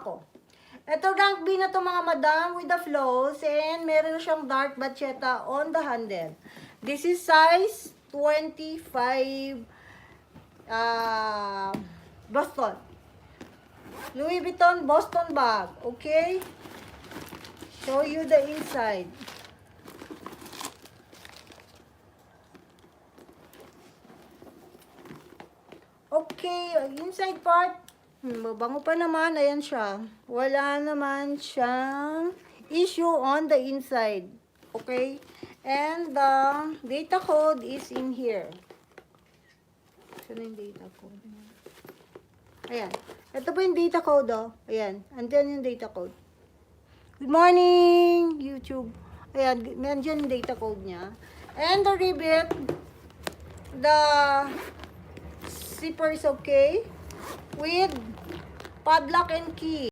ako. Ito rank B na to mga madam with the flows and meron siyang dark bacheta on the handle. This is size 25 Boston. Louis Vuitton Boston bag. Okay? Show you the inside. Okay, inside part. Mabango pa naman. Ayan siya. Wala naman siyang issue on the inside. Okay? And the data code is in here. Saan yung data code? Ayan. Ito po yung data code, oh. Ayan. Andyan yung data code. Good morning, YouTube. Ayan. Andyan yung data code niya. And the ribbon, the zipper is okay with padlock and key.